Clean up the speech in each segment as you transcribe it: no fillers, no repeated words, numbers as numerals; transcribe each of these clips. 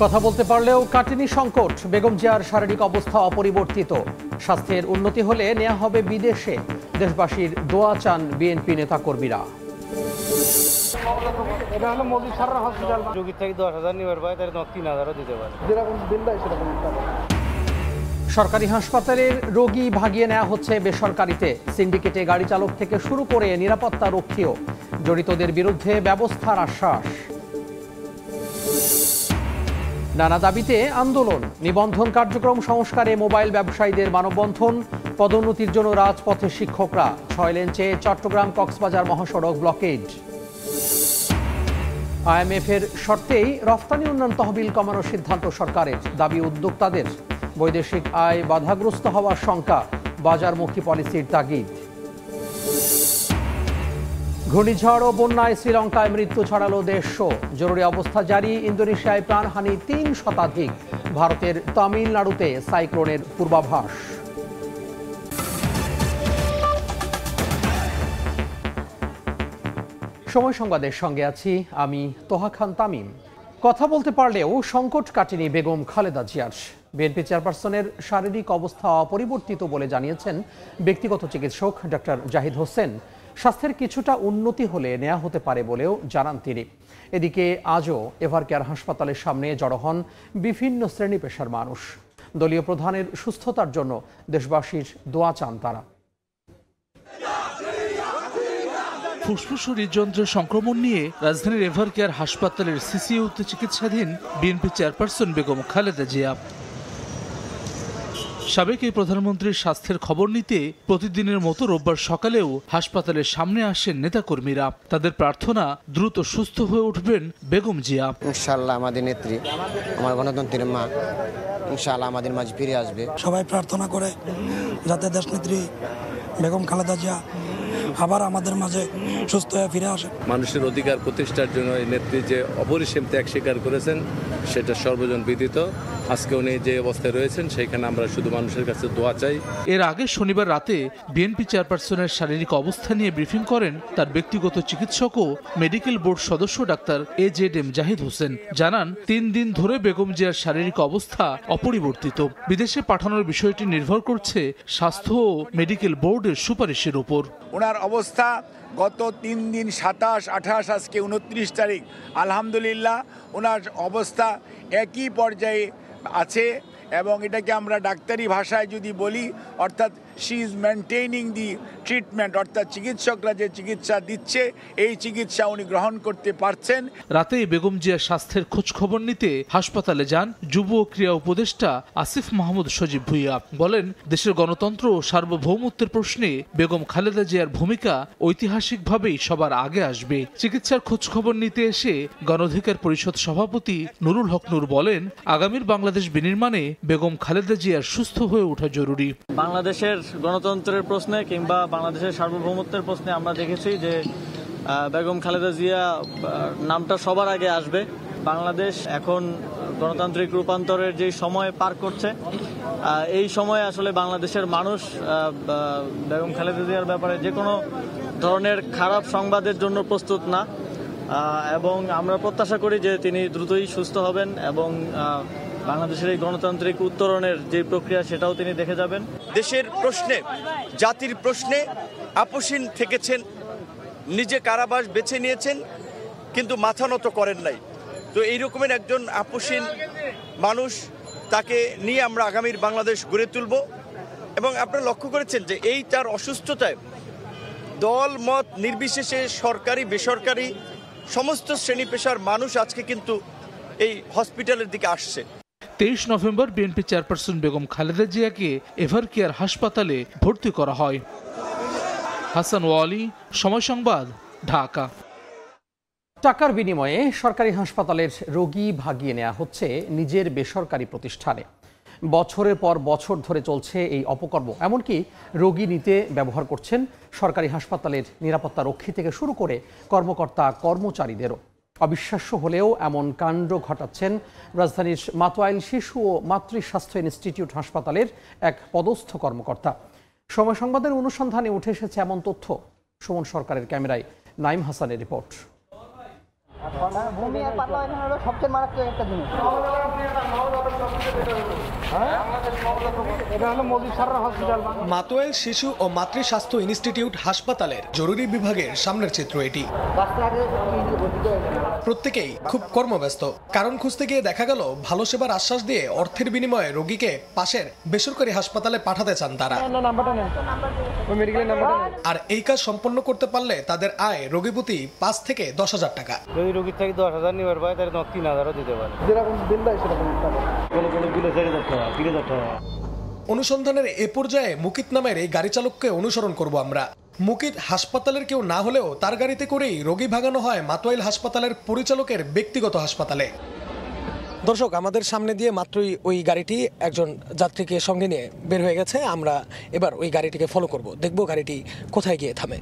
কথা বলতে পারলেও কাটেনি সংকট। বেগম জিয়ার শারীরিক অবস্থা অপরিবর্তিত। স্বাস্থ্যের উন্নতি হলে নেওয়া হবে বিদেশে। দেশবাসীর দোয়া চান বিএনপি নেতাকর্মীরা। সরকারি হাসপাতালের রোগী ভাগিয়ে নেওয়া হচ্ছে বেসরকারিতে। সিন্ডিকেটে গাড়ি চালক থেকে শুরু করে নিরাপত্তা রক্ষীও। জড়িতদের বিরুদ্ধে ব্যবস্থার আশ্বাস। নানা দাবিতে আন্দোলন। নিবন্ধন কার্যক্রম সংস্কারে মোবাইল ব্যবসায়ীদের মানববন্ধন। পদোন্নতির জন্য রাজপথে শিক্ষকরা। 6 লেন চেয়ে চট্টগ্রাম কক্সবাজার মহাসড়ক ব্লকেড। আইএমএফের শর্তেই রফতানি উন্নয়ন তহবিল কমানোর সিদ্ধান্ত সরকারের। দাবি উদ্যোক্তাদের। বৈদেশিক আয় বাধাগ্রস্ত হওয়ার শঙ্কা। বাজারমুখী পলিসির তাগিদ। ঘূর্ণিঝড় ও বন্যায় শ্রীলঙ্কায় মৃত্যু ছড়ালো 150। জরুরি অবস্থা জারি। ইন্দোনেশিয়ায় প্রাণহানি 3 শতাধিক। ভারতের তামিলনাড়ুতে সাইক্লোনের পূর্বাভাস। সময় সংবাদের সঙ্গে আছি আমি তোহা খান তামিম। কথা বলতে পারলেও সংকট কাটেনি বেগম খালেদা জিয়ার। বিএনপি চেয়ারপারসনের শারীরিক অবস্থা অপরিবর্তিত বলে জানিয়েছেন ব্যক্তিগত চিকিৎসক ডক্টর জাহিদ হোসেন। স্বাস্থ্যের কিছুটা উন্নতি হলে নেওয়া হতে পারে বলেও জানান তিনি। এদিকে আজও এভারকেয়ার হাসপাতালের সামনে জড়ো হন বিভিন্ন শ্রেণী পেশার মানুষ। দলীয় প্রধানের সুস্থতার জন্য দেশবাসীর দোয়া চান তারা। ফুসফুস ও হৃদযন্ত্রের সংক্রমণ নিয়ে রাজধানীর এভারকেয়ার হাসপাতালের সিসিইউতে চিকিৎসাধীন বিএনপি চেয়ারপারসন বেগম খালেদা জিয়া। সাবেক এই প্রধানমন্ত্রীর স্বাস্থ্যের খবর নিতে প্রতিদিনের মতো রোববার সকালেও হাসপাতালের সামনে আসেন নেতাকর্মীরা। তাদের প্রার্থনা দ্রুত সুস্থ হয়ে উঠবেন বেগম জিয়া। ইনশাআল্লাহ আমাদের নেত্রী, আমার গণতন্ত্রের মা ইনশাআল্লাহ আমাদের মাঝে ফিরে আসবে। সবাই প্রার্থনা করে যাতে দেশনেত্রী বেগম খালেদা জিয়া আবার আমাদের মাঝে সুস্থ হয়ে ফিরে আসে। মানুষের অধিকার প্রতিষ্ঠার জন্য এই নেত্রী যে অপরিসীম ত্যাগ স্বীকার করেছেন সেটা সর্বজন বিদিত। আজকে উনি যে অবস্থায় রয়েছেন সেখানে আমরা শুধু মানুষের কাছে দোয়া চাই। এর আগে শনিবার রাতে বিএনপি চেয়ারপারসনের শারীরিক অবস্থা নিয়ে ব্রিফিং করেন তার ব্যক্তিগত চিকিৎসক ও মেডিকেল বোর্ড সদস্য ডাক্তার AZM জাহিদ হোসেন। জানান 3 দিন ধরে বেগম জিয়ার শারীরিক অবস্থা অপরিবর্তিত। বিদেশে পাঠানোর বিষয়টি নির্ভর করছে স্বাস্থ্য ও মেডিকেল বোর্ডের সুপারিশের উপর। ওনার অবস্থা গত 3 দিন 27, 28, আজকে 29 তারিখ আলহামদুলিল্লাহ ওনার অবস্থা একই পর্যায়ে আছে এবং এটাকে আমরা ডাক্তারি ভাষায় যদি বলি অর্থাৎ শি ইজ মেনটেইনিং দি ট্রিটমেন্ট, অর্থাৎ চিকিৎসকরা যে চিকিৎসা দিচ্ছে এই চিকিৎসা উনি গ্রহণ করতে পারছেন। রাতেই বেগম জিয়ার স্বাস্থ্যের খোঁজ খবর নিতে হাসপাতালে যান যুব ও ক্রীড়া উপদেষ্টা আসিফ মাহমুদ সজীব ভুইয়া। বলেন, দেশের গণতন্ত্র ও সার্বভৌমত্বের প্রশ্নে বেগম খালেদা জিয়ার ভূমিকা ঐতিহাসিকভাবেই সবার আগে আসবে। চিকিৎসার খোঁজ খবর নিতে এসে গণঅধিকার পরিষদ সভাপতি নুরুল হক নূর বলেন, আগামীর বাংলাদেশ বিনির্মাণে বেগম খালেদা জিয়ার সুস্থ হয়ে ওঠা জরুরি। বাংলাদেশের গণতন্ত্রের প্রশ্নে কিংবা বাংলাদেশের সার্বভৌমত্বের প্রশ্নে আমরা দেখেছি যে বেগম খালেদা জিয়া নামটা সবার আগে আসবে। বাংলাদেশ এখন গণতান্ত্রিক রূপান্তরের যে সময় পার করছে, এই সময়ে আসলে বাংলাদেশের মানুষ বেগম খালেদা জিয়ার ব্যাপারে যে কোনো ধরনের খারাপ সংবাদের জন্য প্রস্তুত না এবং আমরা প্রত্যাশা করি যে তিনি দ্রুতই সুস্থ হবেন এবং বাংলাদেশের এই গণতান্ত্রিক উত্তরণের যে প্রক্রিয়া সেটাও তিনি দেখে যাবেন। দেশের প্রশ্নে, জাতির প্রশ্নে আপোষহীন থেকেছেন, নিজে কারাবাস বেছে নিয়েছেন কিন্তু মাথা নত করেন নাই। তো এই রকমের একজন আপোষহীন মানুষ, তাকে নিয়ে আমরা আগামীর বাংলাদেশ গড়ে তুলব। এবং আপনারা লক্ষ্য করেছেন যে এই তার অসুস্থতায় দল মত নির্বিশেষে সরকারি বেসরকারি সমস্ত শ্রেণী পেশার মানুষ আজকে কিন্তু এই হসপিটালের দিকে আসছে। 23 November BNP chairperson Begum Khaleda জিয়াকে এভারকেয়ার হাসপাতালে ভর্তি করা হয়। হাসান ওয়ালি, সময় সংবাদ, ঢাকা। টাকার বিনিময়ে সরকারি হাসপাতালের রোগী ভাগিয়ে নেওয়া হচ্ছে নিজের বেসরকারি প্রতিষ্ঠানে। বছরের পর বছর ধরে চলছে এই অপকর্ম। এমনকি রোগী নিতে ব্যবহার করছেন সরকারি হাসপাতালের নিরাপত্তা রক্ষী থেকে শুরু করে কর্মকর্তা কর্মচারীদেরও। অবিশ্বাস্য হলেও এমন কাণ্ড ঘটাচ্ছেন রাজধানীর মাতোয়াইল শিশু ও মাতৃ স্বাস্থ্য ইনস্টিটিউট হাসপাতালের এক পদস্থ কর্মকর্তা। সময় সংবাদের অনুসন্ধানে উঠে এসেছে এমন তথ্য। সুমন সরকারের ক্যামেরায় নাইম হাসানের রিপোর্ট। ভূমি আর পাতলা পায়খানা হলো সবচেয়ে মারাত্মক একটা জিনিস। মাতোয়াইল শিশু ও মাতৃ স্বাস্থ্য ইনস্টিটিউট হাসপাতালের জরুরি বিভাগের সামনের চিত্র এটি। প্রত্যেকেই খুব কর্মব্যস্ত। কারণ খুঁজতে গিয়ে দেখা গেল ভালো সেবার আশ্বাস দিয়ে অর্থের বিনিময়ে রোগীকে পাশের বেসরকারি হাসপাতালে পাঠাতে চান তারা। আর এই কাজ সম্পন্ন করতে পারলে তাদের আয় রোগী প্রতি 5 থেকে 10,000 টাকা। যদি রোগীর থেকে 10,000 নিবার পায় তাহলে 3,000ও দিতে পারে। অনুসন্ধানের এ পর্যায়ে মুকিত নামের এই গাড়ি চালককে অনুসরণ করব আমরা। মুকিত হাসপাতালের কেউ না হলেও তার গাড়িতে করেই রোগী ভাগানো হয় মাতোয়াইল হাসপাতালের পরিচালকের ব্যক্তিগত হাসপাতালে। দর্শক, আমাদের সামনে দিয়ে মাত্রই ওই গাড়িটি একজন যাত্রীকে সঙ্গে নিয়ে বের হয়ে গেছে। আমরা এবার ওই গাড়িটিকে ফলো করব, দেখব গাড়িটি কোথায় গিয়ে থামে।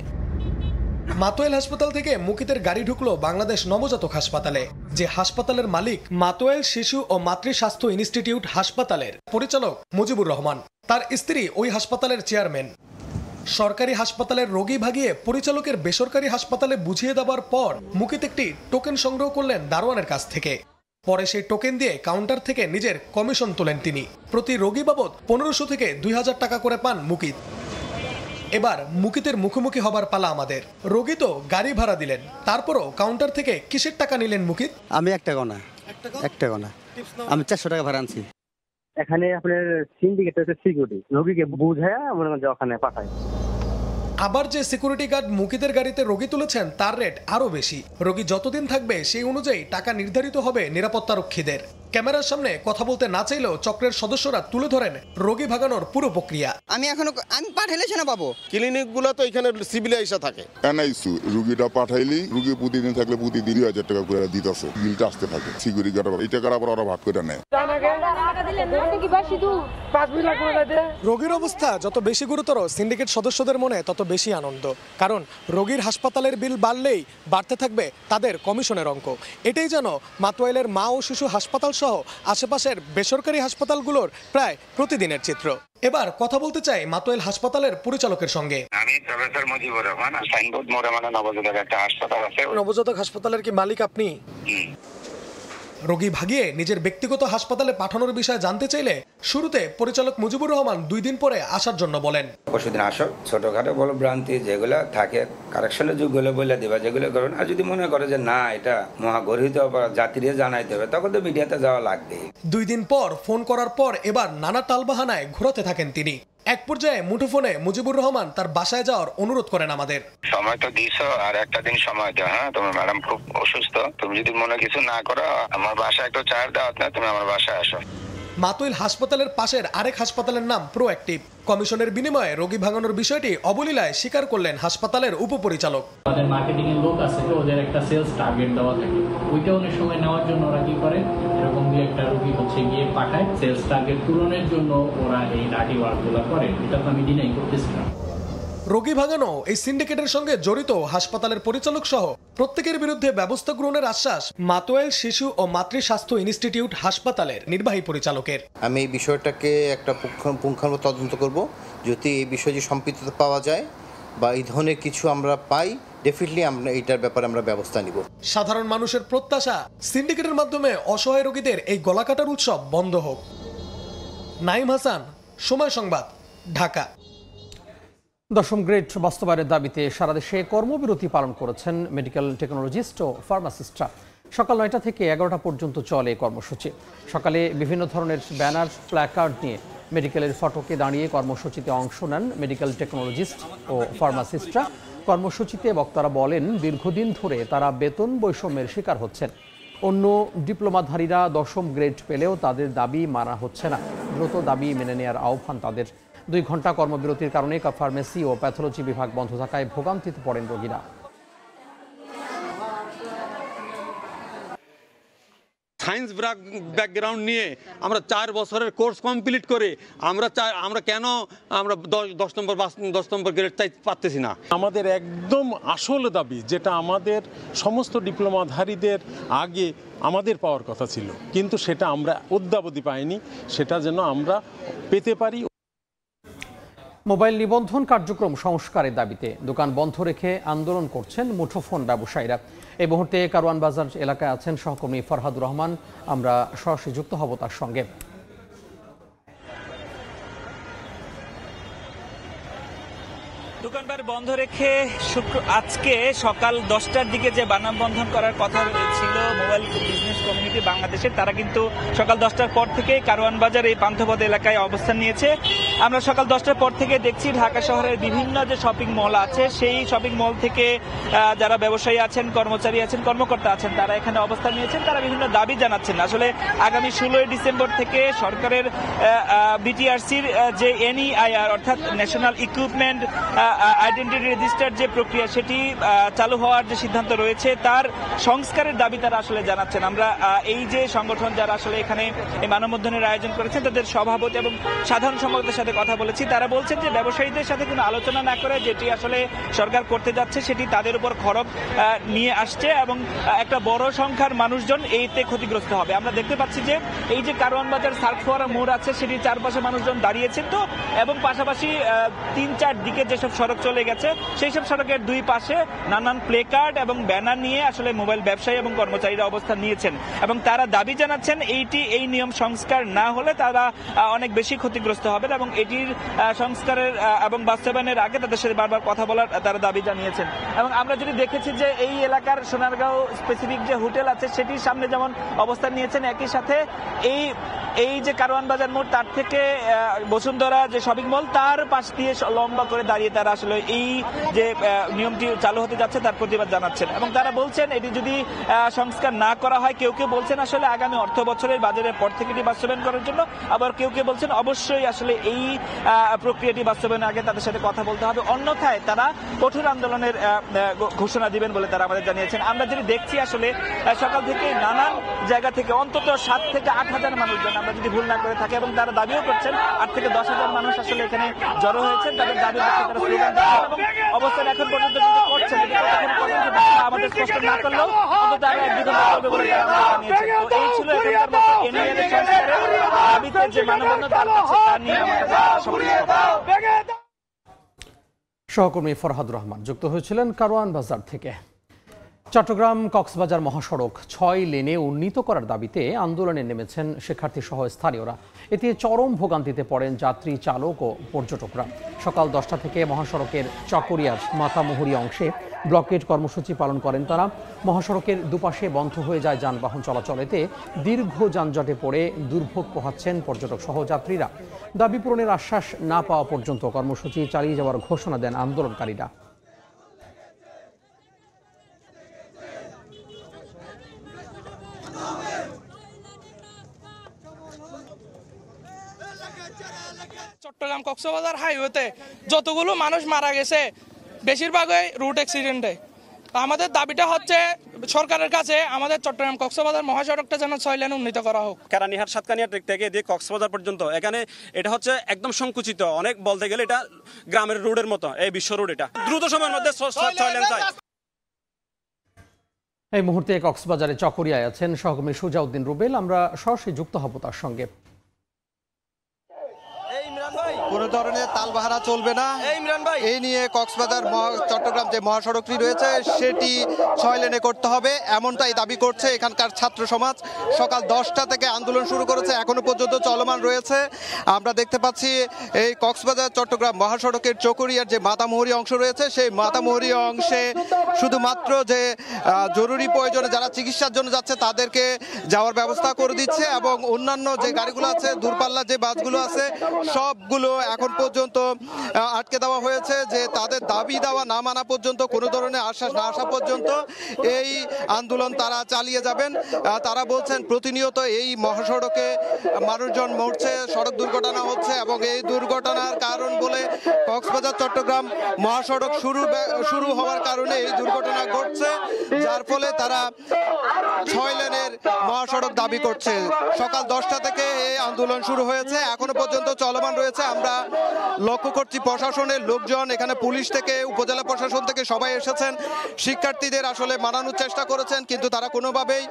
মাতোয়াইল হাসপাতাল থেকে মুকিতের গাড়ি ঢুকলো বাংলাদেশ নবজাতক হাসপাতালে, যে হাসপাতালের মালিক মাতোয়াইল শিশু ও মাতৃ স্বাস্থ্য ইনস্টিটিউট হাসপাতালের পরিচালক মুজিবুর রহমান। তার স্ত্রী ওই হাসপাতালের চেয়ারম্যান। সরকারি হাসপাতালের রোগী ভাগিয়ে পরিচালকের বেসরকারি হাসপাতালে বুঝিয়ে দেওয়ার পর মুকিত একটি টোকেন সংগ্রহ করলেন দারোয়ানের কাছ থেকে। পরে সেই টোকেন দিয়ে কাউন্টার থেকে নিজের কমিশন তোলেন তিনি। প্রতি রোগী বাবদ 1500 থেকে 2000 টাকা করে পান মুকিত। এবার মুকিতের মুখোমুখি হবার পালা আমাদের। রোগী তো গাড়ি ভাড়া দিলেন, তারপরও কাউন্টার থেকে কিসের টাকা নিলেন মুকিত? আমি এক টাকা না, আমি 400 টাকা ভাড়া আনছি। এখানে আপনার সিন্ডিকেট হচ্ছে সিকিউরিটি, রোগীকে বুঝায় মনে করেন ওখানে পাঠায়। আবার যে সিকিউরিটি গার্ড মুকিতের গাড়িতে রোগী তুলেছেন তার রেট আরো বেশি। রোগী যতদিন থাকবে সেই অনুযায়ী টাকা নির্ধারিত হবে নিরাপত্তারক্ষীদের। ক্যামেরার সামনে কথা বলতে না চাইলেও চক্রের সদস্যরা তুলে ধরেন রোগী ভাগানোর পুরো প্রক্রিয়া। আমি পাঠাইলে সেনা পাবো। ক্লিনিকগুলো তো এখানে সিভিল আইসা থাকে। এনআইসু রোগীটা পাঠাইলি রোগী প্রতিদিন থাকলে প্রতিদিন 2,000 টাকা করে দিতেছে। বিলটা আসতে থাকে সিকিউরিটি গার্ড, এই টাকার আবার ওরা ভাগ করে নেয়। রোগীর অবস্থা যত বেশি গুরুতর, সিন্ডিকেট সদস্যদের মনে তত বেশি আনন্দ। কারণ রোগীর হাসপাতালের বিল বাড়লেই বাড়তে থাকবে তাদের কমিশনের অঙ্ক। এটাই যেন মাতোয়াইলের মা ও শিশু হাসপাতাল সহ আশেপাশের বেসরকারি হাসপাতালগুলোর প্রায় প্রতিদিনের চিত্র। এবার কথা বলতে চাই মাতোয়াইল হাসপাতালের পরিচালকের সঙ্গে। আমি প্রফেসর মুজিবুর রহমান, সাইনবোর্ড মোড়ে নবজাতক একটা হাসপাতাল আছে। নবজাতক হাসপাতালের কি মালিক আপনি? রোগী ভাগিয়ে নিজের ব্যক্তিগত হাসপাতালে পাঠানোর বিষয়ে জানতে চাইলে শুরুতে পরিচালক মুজিবুর রহমান 2 দিন পরে আসার জন্য বলেন। পরশুদিন আসো, ছোটখাটো বড় ভ্রান্তি যেগুলো থাকে কারেকশনের যুগগুলো বলে দেবা, যেগুলো করুন। আর যদি মনে করে যে না এটা মহাগর্হিত যাত্রীরা জানাইতে হবে, তখন তো মিডিয়াতে যাওয়া লাগবে। 2 দিন পর ফোন করার পর এবার নানা টালবাহানায় ঘোরাতে থাকেন তিনি। এক পর্যায়ে মুঠোফোনে মুজিবুর রহমান তার বাসায় যাওয়ার অনুরোধ করেন আমাদের। সময় তো দিছো, আর একটা দিন সময় দাও। হ্যাঁ, তোমার ম্যাডাম খুব অসুস্থ, তুমি যদি মনে কিছু না করো আমার বাসায় একটু চার দাওয়াত না, তুমি আমার বাসায় আসো। মাতোয়াইল হাসপাতালের পাশের আরেক হাসপাতালের নাম প্রোঅ্যাক্টিভ। কমিশনের বিনিময়ে রোগী ভাঙানোর বিষয়টি অবলীলায় স্বীকার করলেন হাসপাতালের উপপরিচালক। আমাদের মার্কেটিং এর লোক আছে, ওদের একটা সেলস টার্গেট দেওয়া থাকে, ওইটা অনেক সময় নেওয়ার জন্য ওরা কি করে, এরকম একটা রোগী হচ্ছে গিয়ে পাঠায়, সেলস টার্গেট পূরণের জন্য ওরা এই ডাটি ওয়ার্কগুলো করে। এটা তো আমি ডিনাই করতেছি না। রোগী ভাগানো এই সিন্ডিকেটের সঙ্গে জড়িত হাসপাতালের পরিচালক সহ প্রত্যেকের বিরুদ্ধে ব্যবস্থা গ্রহণের আশ্বাস মাতোয়াইল শিশু ও মাতৃ স্বাস্থ্য ইনস্টিটিউট হাসপাতালের নির্বাহী পরিচালকের। আমি এই বিষয়টাকে একটা পুঙ্খানুপুঙ্খ তদন্ত করব। যদি এই বিষয়ে যে সম্পৃক্ততা পাওয়া যায় বা এই ধরনের কিছু আমরা পাই, ডেফিনেটলি আমরা এইটার ব্যাপারে আমরা ব্যবস্থা নিব। সাধারণ মানুষের প্রত্যাশা সিন্ডিকেটের মাধ্যমে অসহায় রোগীদের এই গলাকাটার উৎসব বন্ধ হোক। নাইম হাসান, সময় সংবাদ, ঢাকা। 10ম গ্রেড বাস্তবায়নের দাবিতে সারা দেশে কর্মবিরতি পালন করেছেন মেডিকেল টেকনোলজিস্ট ও ফার্মাসিস্টরা। সকাল 9টা থেকে 11টা পর্যন্ত চলে কর্মসূচি। সকালে বিভিন্ন ধরনের ব্যানার, প্ল্যাকার্ড নিয়ে মেডিকেলের ফটকে দাঁড়িয়ে কর্মসূচিতে অংশ নেন মেডিকেল টেকনোলজিস্ট ও ফার্মাসিস্টরা। কর্মসূচিতে বক্তারা বলেন, দীর্ঘদিন ধরে তারা বেতন বৈষম্যের শিকার হচ্ছেন। অন্য ডিপ্লোমাধারীরা 10ম গ্রেড পেলেও তাদের দাবি মানা হচ্ছে না। দ্রুত দাবি মেনে নেওয়ার আহ্বান তাদের। 2 ঘন্টা কর্মবিরতির কারণে ফার্মেসি ও প্যাথোলজি বিভাগ বন্ধ থাকায় ভোগান্তিতে পড়েন রোগীরা। সায়েন্স ব্যাকগ্রাউন্ড নিয়ে আমরা 4 বছরের কোর্স কমপ্লিট করে আমরা কেন 10 নম্বর গ্রেড পাচ্ছি না। আমাদের একদম আসল দাবি, যেটা আমাদের সমস্ত ডিপ্লোমাধারীদের আগে আমাদের পাওয়ার কথা ছিল, কিন্তু সেটা আমরা অদ্যাবধি পাইনি, সেটা যেন আমরা পেতে পারি। মোবাইল নিবন্ধন কার্যক্রম সংস্কারের দাবিতে দোকান বন্ধ রেখে আন্দোলন করছেন মুঠোফোন ব্যবসায়ীরা। এই মুহূর্তে কারওয়ান বাজার এলাকায় আছেন সহকর্মী ফরহাদুর রহমান, আমরা সরাসরি যুক্ত হব তার সঙ্গে। দোকানপাট বন্ধ রেখে আজকে সকাল 10টার দিকে যে মানববন্ধন করার কথা ছিল মোবাইল বিজনেস কমিউনিটি বাংলাদেশের, তারা কিন্তু সকাল 10টার পর থেকে কারওয়ান বাজার এই পান্থপথ এলাকায় অবস্থান নিয়েছে। আমরা সকাল 10টার পর থেকে দেখছি ঢাকা শহরের বিভিন্ন যে শপিং মল আছে সেই শপিং মল থেকে যারা ব্যবসায়ী আছেন, কর্মচারী আছেন, কর্মকর্তা আছেন, তারা এখানে অবস্থান নিয়েছেন। তারা বিভিন্ন দাবি জানাচ্ছেন। আসলে আগামী 16 ডিসেম্বর থেকে সরকারের বিটিআরসির যে NEIR অর্থাৎ ন্যাশনাল ইকুইপমেন্ট আইডেন্টিটি রেজিস্টার যে প্রক্রিয়া সেটি চালু হওয়ার যে সিদ্ধান্ত রয়েছে তার সংস্কারের দাবি তারা আসলে জানাচ্ছেন। আমরা এই যে সংগঠন যারা আসলে এখানে এই মানববন্ধনের আয়োজন করেছেন তাদের সভাপতি এবং সাধারণ সম্পাদকের সাথে কথা বলেছি। তারা বলছেন যে ব্যবসায়ীদের সাথে কোনো আলোচনা না করে যেটি আসলে সরকার করতে যাচ্ছে সেটি তাদের উপর খরচ নিয়ে আসছে এবং একটা বড় সংখ্যার মানুষজন এইতে ক্ষতিগ্রস্ত হবে। আমরা দেখতে পাচ্ছি যে এই যে কারওয়ান বাজার সার্ক ফোয়ারা মোড় আছে সেটির চারপাশে মানুষজন দাঁড়িয়েছেন তো, এবং পাশাপাশি 3-4 দিকে যেসব সড়ক চলে গেছে সেই সব সড়কের দুই পাশে নানান প্লে কার্ড এবং ব্যানার নিয়ে আসলে মোবাইল ব্যবসায়ী এবং কর্মচারীরা অবস্থান নিয়েছেন এবং তারা দাবি জানাচ্ছেন এই নিয়ম সংস্কার না হলে তারা অনেক বেশি ক্ষতিগ্রস্ত হবেন এবং এটির সংস্কারের এবং বাস্তবায়নের আগে তাদের সাথে বারবার কথা বলার তারা দাবি জানিয়েছেন। এবং আমরা যদি দেখেছি যে এই এলাকার সোনারগাঁও স্পেসিফিক যে হোটেল আছে সেটির সামনে যেমন অবস্থান নিয়েছেন, একই সাথে এই যে কারওয়ান বাজার মোড় তার থেকে বসুন্ধরা যে শপিং মল তার পাশ দিয়ে লম্বা করে দাঁড়িয়ে তারা আসলে এই যে নিয়মটি চালু হতে যাচ্ছে তার প্রতিবাদ জানাচ্ছেন এবং তারা বলছেন এটি যদি সংস্কার না করা হয়, কেউ কেউ বলছেন আসলে আগামী অর্থ বছরের বাজারের পর থেকে এটি বাস্তবায়ন করার জন্য, আবার কেউ কেউ বলছেন অবশ্যই আসলে এই প্রক্রিয়াটি বাস্তবায়নের আগে তাদের সাথে কথা বলতে হবে, অন্যথায় তারা কঠোর আন্দোলনের ঘোষণা দিবেন বলে তারা আমাদের জানিয়েছেন। আমরা যদি দেখছি আসলে সকাল থেকে নানান জায়গা থেকে অন্তত 7 থেকে 8 হাজার মানুষজন, আমরা যদি ভুল না করে থাকি, এবং তারা দাবিও করছেন 8 থেকে 10 হাজার মানুষ আসলে এখানে জড়ো হয়েছেন। তাদের দাবি হচ্ছে তারা স্লোগান দিচ্ছেন এবং অবস্থান এখন পর্যন্ত কিন্তু করছেন। আমাদের স্পষ্ট না করলেও অন্তত আরো 1-2 ঘন্টা চলবে বলে তারা জানিয়েছেন। তো এই ছিল এখানকার মতো NEIR সংস্কারের দাবিতে যে মানববন্ধন তার কাছে তা নিয়ে সহকর্মী ফরহাদুর রহমান যুক্ত হয়েছিলেন কারওয়ান বাজার থেকে। চট্টগ্রাম কক্সবাজার মহাসড়ক 6 লেনে উন্নীত করার দাবিতে আন্দোলনে নেমেছেন শিক্ষার্থী সহ স্থানীয়রা। এতে চরম ভোগান্তিতে পড়েন যাত্রী, চালক ও পর্যটকরা। সকাল 10টা থেকে মহাসড়কের চকরিয়ার মাতামুহুরি অংশে ব্লকেট কর্মসূচি পালন করেন তারা। মহাসড়কের দুপাশে বন্ধ হয়ে যায় যানবাহন চলাচল। এতে দীর্ঘ যানজটে পড়ে দুর্ভোগ পোহাচ্ছেন পর্যটক সহ যাত্রীরা। দাবি পূরণের আশ্বাস না পাওয়া পর্যন্ত কর্মসূচি চালিয়ে যাওয়ার ঘোষণা দেন আন্দোলনকারীরা। চট্টগ্রাম কক্সবাজার হাইওয়েতে যতগুলো মানুষ মারা গেছে বেশিরভাগই রুট অ্যাক্সিডেন্টে। আমাদের দাবিটা হচ্ছে সরকারের কাছে আমাদের চট্টগ্রাম কক্সবাজার মহাসড়কটা যেন 6 লেন উন্নীত করা হোক। কেরানীহাট সাতকানিয়া থেকে দিয়ে কক্সবাজার পর্যন্ত এখানে এটা হচ্ছে একদম সংকুচিত, অনেক বলতে গেলে এটা গ্রামের রোডের মতো এই বিশ্ব রোড। এটা দ্রুত সময়ের মধ্যে 6 লেন চাই। এই মুহূর্তে কক্সবাজারে চকরিয়ায় আছেন সহকর্মী সুজাউদ্দিন রুবেল, আমরা সরাসরি যুক্ত হব তার সঙ্গে। কোনো ধরনের তালবাহানা চলবে না, এই নিয়ে কক্সবাজার চট্টগ্রাম যে মহাসড়কটি রয়েছে সেটি 6 লেনে করতে হবে, এমনটাই দাবি করছে এখানকার ছাত্র সমাজ। সকাল 10টা থেকে আন্দোলন শুরু করেছে, এখনো পর্যন্ত চলমান রয়েছে। আমরা দেখতে পাচ্ছি এই কক্সবাজার চট্টগ্রাম মহাসড়কের চকরিয়ার যে মাতামুহুরি অংশ রয়েছে সেই মাতামুহুরি অংশে শুধুমাত্র যে জরুরি প্রয়োজনে যারা চিকিৎসার জন্য যাচ্ছে তাদেরকে যাওয়ার ব্যবস্থা করে দিচ্ছে এবং অন্যান্য যে গাড়িগুলো আছে, দূরপাল্লার যে বাসগুলো আছে সবগুলো এখন পর্যন্ত আটকে দেওয়া হয়েছে, যে তাদের দাবি দেওয়া না মানা পর্যন্ত, কোনো ধরনের আশ্বাস না আসা পর্যন্ত এই আন্দোলন তারা চালিয়ে যাবেন। তারা বলছেন প্রতিনিয়ত এই মহাসড়কে মানুষজন মরছে, সড়ক দুর্ঘটনা হচ্ছে এবং এই দুর্ঘটনার কারণ বলে কক্সবাজার চট্টগ্রাম মহাসড়ক শুরু হওয়ার কারণে এই দুর্ঘটনা ঘটছে, যার ফলে তারা 6 লেনের মহাসড়ক দাবি করছে। সকাল 10টা থেকে এই আন্দোলন শুরু হয়েছে, এখনো পর্যন্ত চলমান রয়েছে। আমরা আমরা লক্ষ্য করছি প্রশাসনের লোকজন, এখানে পুলিশ থেকে উপজেলা প্রশাসন থেকে সবাই এসেছেন, শিক্ষার্থীদের আসলে মানানোর চেষ্টা করেছেন, কিন্তু তারা কোনোভাবেই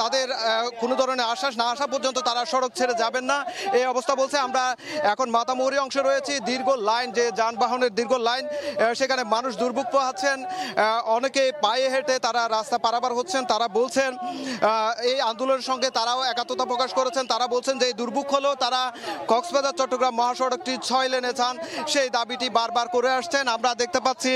তাদের কোনো ধরনের আশ্বাস না আসা পর্যন্ত তারা সড়ক ছেড়ে যাবেন না এই অবস্থা বলছে। আমরা এখন মাতামুহুরী অংশে রয়েছি, দীর্ঘ লাইন, যে যানবাহনের দীর্ঘ লাইন, সেখানে মানুষ দুর্ভোগ পোহাচ্ছেন, অনেকে পায়ে হেঁটে তারা রাস্তা পারাপার হচ্ছেন। তারা বলছেন এই আন্দোলনের সঙ্গে তারাও একাত্মতা প্রকাশ করেছেন। তারা বলছেন যে এই দুর্ভোগ হলেও তারা কক্সবাজার চট্টগ্রাম মহাসড়কটি 6 লেনে চান, সেই দাবিটি বারবার করে আসছেন। আমরা দেখতে পাচ্ছি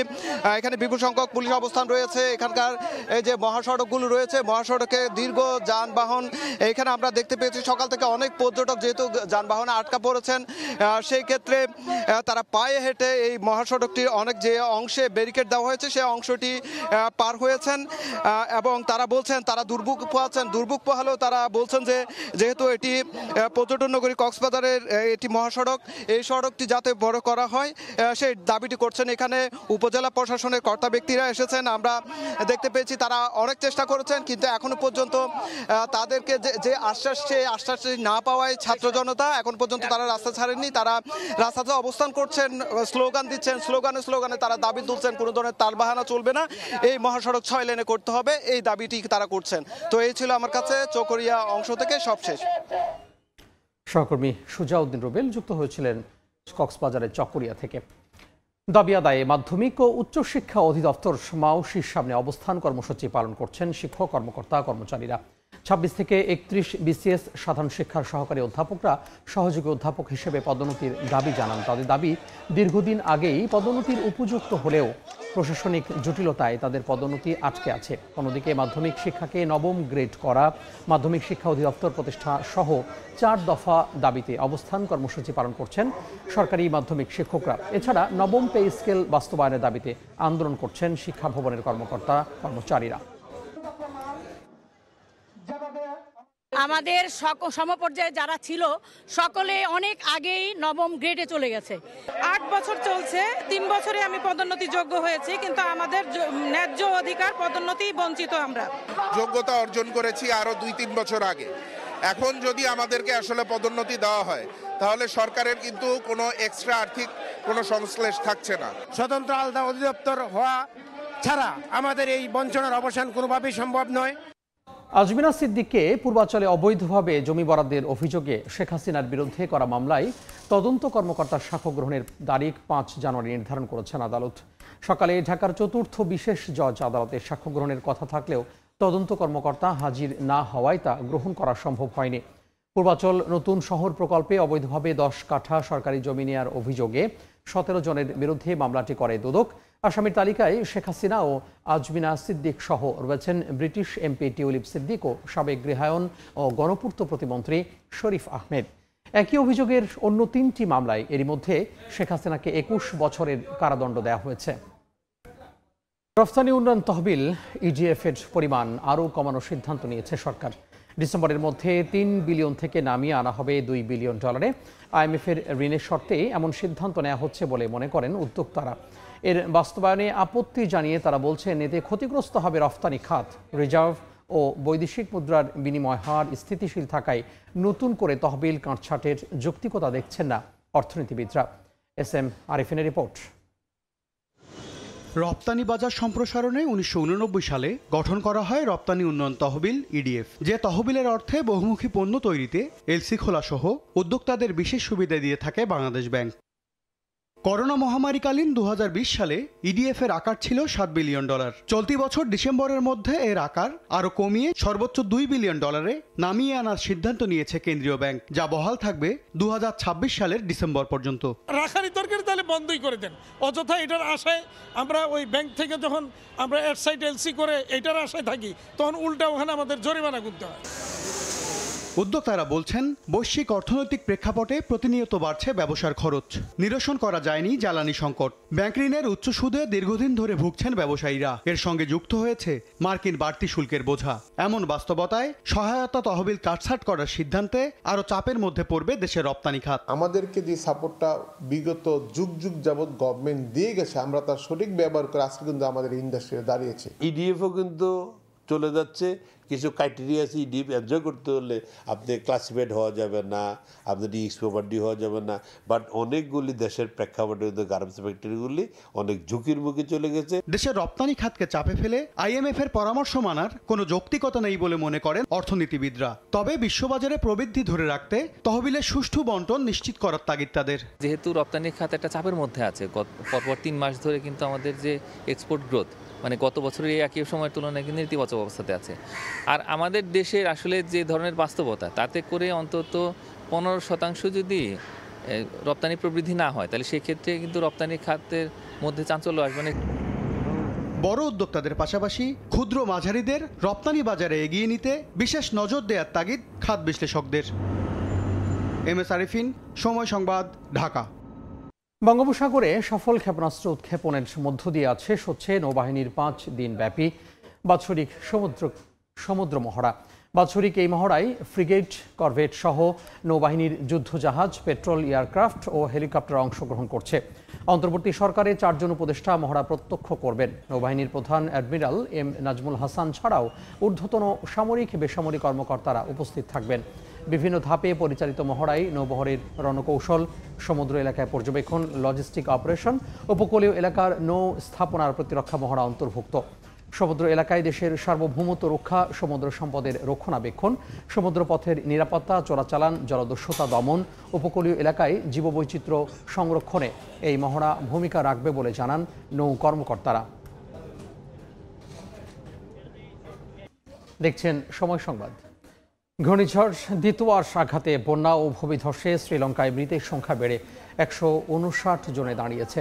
এখানে বিপুল সংখ্যক পুলিশ অবস্থান রয়েছে, এখানকার এই যে মহাসড়কগুলো রয়েছে, মহাসড়কে দীর্ঘ যানবাহন, এখানে আমরা দেখতে পেয়েছি সকাল থেকে অনেক পর্যটক যেহেতু যানবাহনে আটকা পড়েছেন, সেই ক্ষেত্রে তারা পায়ে হেঁটে এই মহাসড়কটির অনেক যে অংশে ব্যারিকেড দেওয়া হয়েছে সেই অংশটি পার হয়েছেন এবং তারা বলছেন তারা দুর্ভোগ পোহাচ্ছেন। দুর্ভোগ পোহালেও তারা বলছেন যে যেহেতু এটি পর্যটন নগরী কক্সবাজারের এটি মহাসড়ক, এই সড়কটি যাতে বড় করা হয় সেই দাবিটি করছেন। এখানে উপজেলা প্রশাসনের কর্তা ব্যক্তিরা এসেছেন, আমরা দেখতে পেয়েছি তারা অনেক চেষ্টা করেছেন, কিন্তু এখনো পর্যন্ত তাদেরকে যে আশ্বাস, সেই আশ্বাসটি না পাওয়ায় ছাত্র জনতা এখন পর্যন্ত তারা রাস্তা ছাড়েননি। তারা রাস্তাতে অবস্থান করছেন, স্লোগান দিচ্ছেন, স্লোগানে তারা দাবি তুলছেন কোনো ধরনের তালবাহানা চলবে না, এই মহাসড়ক 6 লেনে করতে হবে, এই দাবিটি তারা করছেন। তো এই ছিল আমার কাছে চকরিয়া অংশ থেকে সবশেষ। সহকর্মী সুজাউদ্দিন রুবেল যুক্ত হয়েছিলেন কক্সবাজারের চকরিয়া থেকে। দাবি আদায়ে মাধ্যমিক ও উচ্চশিক্ষা অধিদপ্তর মাউসির সামনে অবস্থান কর্মসূচি পালন করছেন শিক্ষক কর্মকর্তা কর্মচারীরা। 26 থেকে 31 বিসিএস সাধারণ শিক্ষার সহকারী অধ্যাপকরা সহযোগী অধ্যাপক হিসেবে পদোন্নতির দাবি জানান। তাদের দাবি, দীর্ঘদিন আগেই পদোন্নতির উপযুক্ত হলেও প্রশাসনিক জটিলতায় তাদের পদোন্নতি আটকে আছে। অন্যদিকে মাধ্যমিক শিক্ষাকে নবম গ্রেড করা, মাধ্যমিক শিক্ষা অধিদপ্তর প্রতিষ্ঠা সহ 4 দফা দাবিতে অবস্থান কর্মসূচি পালন করছেন সরকারি মাধ্যমিক শিক্ষকরা। এছাড়া নবম পে স্কেল বাস্তবায়নের দাবিতে আন্দোলন করছেন শিক্ষা ভবনের কর্মকর্তা কর্মচারীরা। আমাদের সমপর্যায়ে যারা ছিল সকলে অনেক আগেই নবম গ্রেডে চলে গেছে। 8 বছর চলছে, 3 বছরে আমি পদোন্নতি যোগ্য হয়েছি, কিন্তু আমাদের ন্যায্য অধিকার পদোন্নতি বঞ্চিত। আমরা যোগ্যতা অর্জন করেছি আরো 2-3 বছর আগে। এখন যদি আমাদেরকে আসলে পদোন্নতি দেওয়া হয় তাহলে সরকারের কিন্তু কোনো এক্সট্রা আর্থিক কোনো সংশ্লেষ থাকছে না। স্বতন্ত্র আলাদা অধিদপ্তর হওয়া ছাড়া আমাদের এই বঞ্চনার অবসান কোনোভাবেই সম্ভব নয়। আজমিনা সিদ্দিককে পূর্বাঞ্চলে অবৈধভাবে জমি বরাদ্দের অভিযোগে শেখ হাসিনার বিরুদ্ধে করা মামলায় তদন্ত কর্মকর্তার সাক্ষ্য গ্রহণের তারিখ 5 জানুয়ারি নির্ধারণ করেছেন আদালত। সকালে ঢাকার 4র্থ বিশেষ জজ আদালতে সাক্ষ্য গ্রহণের কথা থাকলেও তদন্ত কর্মকর্তা হাজির না হওয়ায় তা গ্রহণ করা সম্ভব হয়নি। পূর্বাঞ্চল নতুন শহর প্রকল্পে অবৈধভাবে 10 কাঠা সরকারি জমি নেওয়ার অভিযোগে 17 জনের বিরুদ্ধে মামলাটি করে দুদক। আসামির তালিকায় শেখ হাসিনা ও আজমিনা সিদ্দিক সহ রয়েছেন ব্রিটিশ এমপি টিউলিপ সিদ্দিক ও সাবেক গৃহায়ন ও গণপূর্ত প্রতিমন্ত্রী শরীফ আহমেদ। একই অভিযোগের অন্য 3টি মামলায় এরই মধ্যে শেখ হাসিনাকে 21 বছরের কারাদণ্ড দেওয়া হয়েছে। রফতানি উন্নয়ন তহবিল ইডিএফ এর পরিমাণ আরও কমানোর সিদ্ধান্ত নিয়েছে সরকার। ডিসেম্বরের মধ্যে 3 বিলিয়ন থেকে নামিয়ে আনা হবে $2 বিলিয়ন। IMF এর ঋণের শর্তে এমন সিদ্ধান্ত নেওয়া হচ্ছে বলে মনে করেন উদ্যোক্তারা। এর বাস্তবায়নে আপত্তি জানিয়ে তারা বলছেন এতে ক্ষতিগ্রস্ত হবে রফতানি খাত। রিজার্ভ ও বৈদেশিক মুদ্রার বিনিময় হার স্থিতিশীল থাকায় নতুন করে তহবিল কাটছাঁটের যৌক্তিকতা দেখছেন না অর্থনীতিবিদরা। SM আরিফিনের report. রপ্তানি বাজার সম্প্রসারণে 1989 সালে গঠন করা হয় রপ্তানি উন্নয়ন তহবিল ইডিএফ, যে তহবিলের অর্থে বহুমুখী পণ্য তৈরিতে এলসি খোলা সহ উদ্যোক্তাদের বিশেষ সুবিধা দিয়ে থাকে বাংলাদেশ ব্যাংক। করোনা মহামারীকালীন 2020 সালে ইডিএফ এর আকার ছিল $7 বিলিয়ন। চলতি বছর ডিসেম্বরের মধ্যে এর আকার আরও কমিয়ে সর্বোচ্চ $2 বিলিয়ন নামিয়ে আনার সিদ্ধান্ত নিয়েছে কেন্দ্রীয় ব্যাংক, যা বহাল থাকবে 2026 সালের ডিসেম্বর পর্যন্ত। রাখারি তরকারি তাহলে বন্ধই করে দেন, অযথা এটার আশায় আমরা ওই ব্যাংক থেকে যখন আমরা এডসাইট এলসি করে এটার আশায় থাকি তখন উল্টা ওখানে আমাদের জরিমানা করতে হয়। উদ্যোক্তারা বলছেন বৈশ্বিক অর্থনৈতিক প্রেক্ষাপটে প্রতিনিয়ত বাড়ছে ব্যবসার খরচ, নিরসন করা যায়নি জ্বালানি সংকট, ব্যাংক ঋণের উচ্চ সুদে দীর্ঘদিন ধরে ভুগছেন ব্যবসায়ীরা, এর সঙ্গে যুক্ত হয়েছে মার্কিন বাড়তি শুল্কের বোঝা। এমন বাস্তবতায় সহায়তা তহবিল কাটছাঁট করার সিদ্ধান্তে আরও চাপের মধ্যে পড়বে দেশের রপ্তানি খাত। আমাদেরকে যে সাপোর্টটা বিগত যুগ যাবৎ গভর্নমেন্ট দিয়ে গেছে, আমরা তার সঠিক ব্যবহার করে আজকে কিন্তু আমাদের ইন্ডাস্ট্রি দাঁড়িয়েছে। ইডিএফও কিন্তু চলে যাচ্ছে। কিছু ক্রাইটেরিয়া আছে, ডিপ এনজয় করতে হলে আপনি ক্লাসিফাইড হওয়া যাবে না, আপনি ডিএক্সপি হওয়া যাবে না, বাট অনেকগুলি দেশের প্রেক্ষাপটে গার্মেন্টস ফ্যাক্টরিগুলি অনেক ঝুঁকির মুখে চলে গেছে। দেশের রপ্তানি খাতকে চাপে ফেলে IMF এর পরামর্শ মানার কোনো যৌক্তিকতা নেই বলে মনে করেন অর্থনীতিবিদরা। তবে বিশ্ববাজারে প্রবৃদ্ধি ধরে রাখতে তহবিলের সুষ্ঠু বন্টন নিশ্চিত করার তাগিদ তাদের। যেহেতু রপ্তানি খাত একটা চাপের মধ্যে আছে, পরপর 3 মাস ধরে কিন্তু আমাদের যে এক্সপোর্ট গ্রোথ মানে গত বছরের এই একই সময়ের তুলনায় কিন্তু নেতিবাচক অবস্থাতে আছে। আর আমাদের দেশের আসলে যে ধরনের বাস্তবতা, তাতে করে অন্তত 15% যদি রপ্তানি প্রবৃদ্ধি না হয়, তাহলে সেক্ষেত্রে কিন্তু রপ্তানি খাতের মধ্যে চাঞ্চল্য আসবে না। বড় উদ্যোক্তাদের পাশাপাশি ক্ষুদ্র মাঝারিদের রপ্তানি বাজারে এগিয়ে নিতে বিশেষ নজর দেওয়ার তাগিদ খাত বিশ্লেষকদের। MS আরিফিন, সময় সংবাদ, ঢাকা। বঙ্গোপসাগরে সফল ক্ষেপণাস্ত্র উৎক্ষেপণের মধ্য দিয়ে শেষ হচ্ছে নৌবাহিনীর 5 দিন ব্যাপী বাৎসরিক সমুদ্র মহড়া। বাৎসরিক এই মহড়ায় ফ্রিগেট, করভেট সহ নৌবাহিনীর যুদ্ধজাহাজ, পেট্রোল, এয়ারক্রাফট ও হেলিকপ্টার অংশগ্রহণ করছে। অন্তর্বর্তী সরকারের 4 জন উপদেষ্টা মহড়া প্রত্যক্ষ করবেন। নৌবাহিনীর প্রধান অ্যাডমিরাল M নাজমুল হাসান ছাড়াও ঊর্ধ্বতন সামরিক বেসামরিক কর্মকর্তারা উপস্থিত থাকবেন। বিভিন্ন ধাপে পরিচালিত মহড়ায় নৌবহরের রণকৌশল, সমুদ্র এলাকায় পর্যবেক্ষণ, লজিস্টিক অপারেশন, উপকূলীয় এলাকার নৌ স্থাপনার প্রতিরক্ষা মহড়া অন্তর্ভুক্ত। সমুদ্র এলাকায় দেশের সার্বভৌমত্ব রক্ষা, সমুদ্র সম্পদের রক্ষণাবেক্ষণ, সমুদ্রপথের নিরাপত্তা, চোরাচালান, জলদস্যুতা দমন, উপকূলীয় এলাকায় জীববৈচিত্র্য সংরক্ষণে এই মহড়া ভূমিকা রাখবে বলে জানান নৌ কর্মকর্তারা। দেখছেন সময় সংবাদ। ঘূর্ণিঝড় দিতোয়ার আঘাতে বন্যা ও ভূমিধসে শ্রীলঙ্কায় মৃতের সংখ্যা বেড়ে 159 জনে দাঁড়িয়েছে।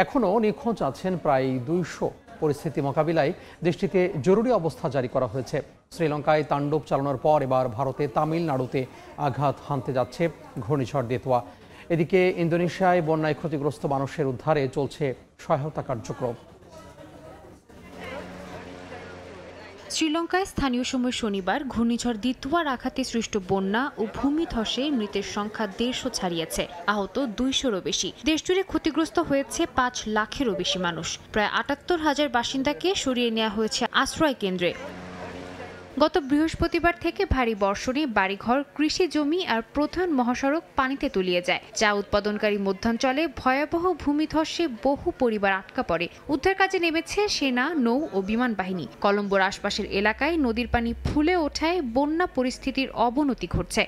এখনও নিখোঁজ আছেন প্রায় 200। পরিস্থিতি মোকাবিলায় দেশটিতে জরুরি অবস্থা জারি করা হয়েছে। শ্রীলঙ্কায় তাণ্ডব চালানোর পর এবার ভারতে তামিলনাড়ুতে আঘাত হানতে যাচ্ছে ঘূর্ণিঝড় দিতোয়া। এদিকে ইন্দোনেশিয়ায় বন্যায় ক্ষতিগ্রস্ত মানুষের উদ্ধারে চলছে সহায়তা কার্যক্রম। শ্রীলঙ্কায় স্থানীয় সময় শনিবার ঘূর্ণিঝড় দিতোয়ার আঘাতে সৃষ্ট বন্যা ও ভূমিধসে মৃতের সংখ্যা 150 ছাড়িয়েছে, আহত 200-রও বেশি। দেশজুড়ে ক্ষতিগ্রস্ত হয়েছে 5 লাখেরও বেশি মানুষ। প্রায় 78,000 বাসিন্দাকে সরিয়ে নেওয়া হয়েছে আশ্রয় কেন্দ্রে। গত বৃহস্পতিবার থেকে ভারী বর্ষণে বাড়িঘর, কৃষি জমি আর প্রধান মহাসড়ক পানিতে তলিয়ে যায়। চা উৎপাদনকারী মধ্যাঞ্চলে ভয়াবহ ভূমিধসে বহু পরিবার আটকা পড়ে। উদ্ধার কাজে নেমেছে সেনা, নৌ ও বিমান বাহিনী। কলম্বোর আশপাশের এলাকায় নদীর পানি ফুলে ওঠায় বন্যা পরিস্থিতির অবনতি ঘটছে।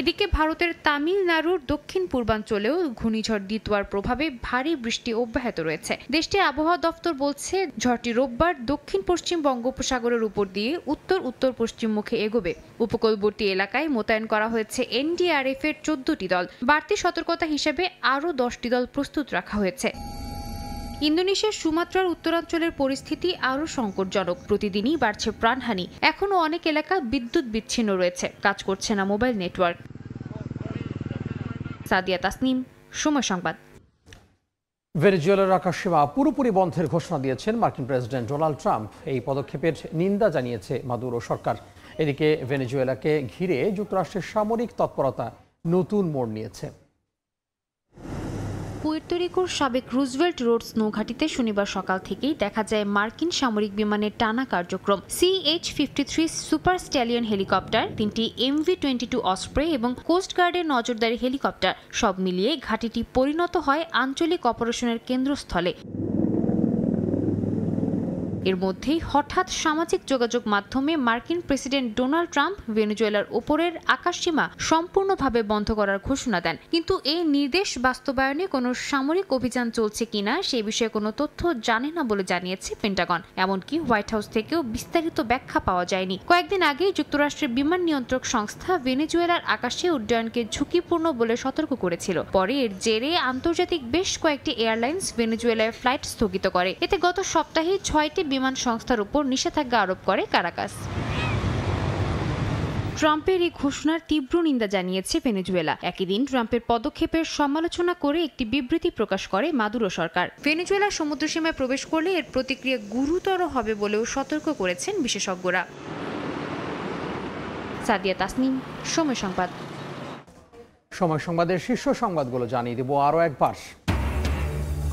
এদিকে ভারতের তামিলনাড়ুর দক্ষিণ পূর্বাঞ্চলেও ঘূর্ণিঝড় দিতোয়ার প্রভাবে ভারী বৃষ্টি অব্যাহত রয়েছে। দেশটির আবহাওয়া দফতর বলছে, ঝড়টি রোববার দক্ষিণ পশ্চিম বঙ্গোপসাগরের উপর দিয়ে উত্তর উত্তর পশ্চিম মুখে এগোবে। উপকূলবর্তী এলাকায় মোতায়েন করা হয়েছে NDRF এর 14টি দল। বাড়তি সতর্কতা হিসেবে আরও 10টি দল প্রস্তুত রাখা হয়েছে। ইন্দোনেশিয়ার সুমাত্রার উত্তরাঞ্চলের পরিস্থিতি আরও সংকটজনক। প্রতিদিনই বাড়ছে প্রাণহানি। এখনও অনেক এলাকা বিদ্যুৎ বিচ্ছিন্ন রয়েছে, কাজ করছে না মোবাইল নেটওয়ার্ক। সাদিয়া তাসনিম, সময় সংবাদ। ভেনেজুয়েলার আকাশসীমা পুরোপুরি বন্ধের ঘোষণা দিয়েছেন মার্কিন প্রেসিডেন্ট ডোনাল্ড ট্রাম্প। এই পদক্ষেপের নিন্দা জানিয়েছে মাদুরো সরকার। এদিকে ভেনেজুয়েলাকে ঘিরে যুক্তরাষ্ট্রের সামরিক তৎপরতা নতুন মোড় নিয়েছে। পুয়ের্তো রিকোর সাবেক রুজভেল্ট রোডস নৌঘাটিতে শনিবার সকাল থেকেই দেখা যায় মার্কিন সামরিক বিমানের টানা কার্যক্রম। CH-53 সুপার স্ট্যালিয়ন হেলিকপ্টার, 3টি MV-22 অসপ্রে এবং কোস্ট গার্ডের নজরদারি হেলিকপ্টার, সব মিলিয়ে ঘাটিটি পরিণত হয় আঞ্চলিক অপারেশনের কেন্দ্রস্থলে। এর মধ্যেই হঠাৎ সামাজিক যোগাযোগ মাধ্যমে মার্কিন প্রেসিডেন্ট ডোনাল্ড ট্রাম্প ভেনেজুয়েলার ওপরের আকাশসীমা সম্পূর্ণভাবে বন্ধ করার ঘোষণা দেন। কিন্তু এই নির্দেশ বাস্তবায়নে কোনো সামরিক অভিযান চলছে কিনা সে বিষয়ে কোনো তথ্য জানে না বলে জানিয়েছে পেন্টাগন। এমনকি হোয়াইট হাউস থেকেও বিস্তারিত ব্যাখ্যা পাওয়া যায়নি। কয়েকদিন আগেই যুক্তরাষ্ট্রের বিমান নিয়ন্ত্রক সংস্থা ভেনেজুয়েলার আকাশে উড্ডয়নকে ঝুঁকিপূর্ণ বলে সতর্ক করেছিল। পরে এর জেরে আন্তর্জাতিক বেশ কয়েকটি এয়ারলাইন্স ভেনেজুয়েলায় ফ্লাইট স্থগিত করে। এতে গত সপ্তাহে 6টি বিমান সংস্থার উপর নিষেধাজ্ঞা আরোপ করে কারাকাস। ট্রাম্পের এই ঘোষণার তীব্র নিন্দা জানিয়েছে ভেনেজুয়েলা। একই দিন ট্রাম্পের পদক্ষেপের সমালোচনা করে একটি বিবৃতি প্রকাশ করে মাদুরো সরকার। ভেনেজুয়েলা সমুদ্রসীমায় প্রবেশ করলে এর প্রতিক্রিয়া গুরুতর হবে বলেও সতর্ক করেছেন বিশেষজ্ঞরা। সাদিয়া তাসনিম, সময় সংবাদ। সময় সংবাদের শীর্ষ সংবাদগুলো জানিয়ে দেব আরও একবার।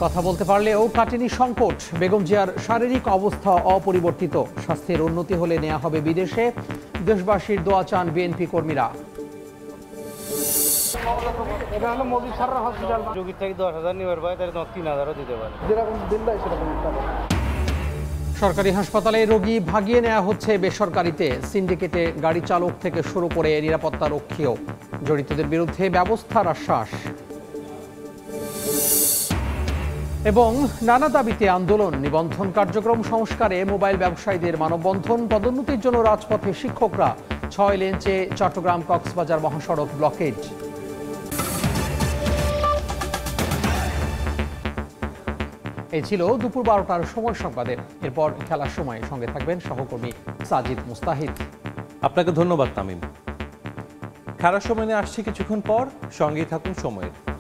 কথা বলতে পারলেও কাটেনি সংকট। বেগম জিয়ার শারীরিক অবস্থা অপরিবর্তিত। স্বাস্থ্যের উন্নতি হলে নেওয়া হবে বিদেশে। দেশবাসীর দোয়া চান বিএনপি কর্মীরা। সরকারি হাসপাতালে রোগী ভাগিয়ে নেওয়া হচ্ছে বেসরকারিতে। সিন্ডিকেটে গাড়ি চালক থেকে শুরু করে নিরাপত্তা রক্ষীও। জড়িতদের বিরুদ্ধে ব্যবস্থার আশ্বাস। এবং নানা দাবিতে আন্দোলন। নিবন্ধন কার্যক্রম সংস্কারে মোবাইল ব্যবসায়ীদের মানববন্ধন। পদোন্নতির জন্য রাজপথে শিক্ষকরা। 6 লেঞ্চে চট্টগ্রাম কক্সবাজার মহাসড়ক ব্লকেজ। এই ছিল দুপুর 12টার সময় সংবাদে। এরপর খেলার সময় সঙ্গে থাকবেন সহকর্মী সাজিদ মুস্তাহিদ। আপনাকে ধন্যবাদ তামিম। খেলার সময় নিয়ে আসছি কিছুক্ষণ পর, সঙ্গেই থাকুন সময়ের।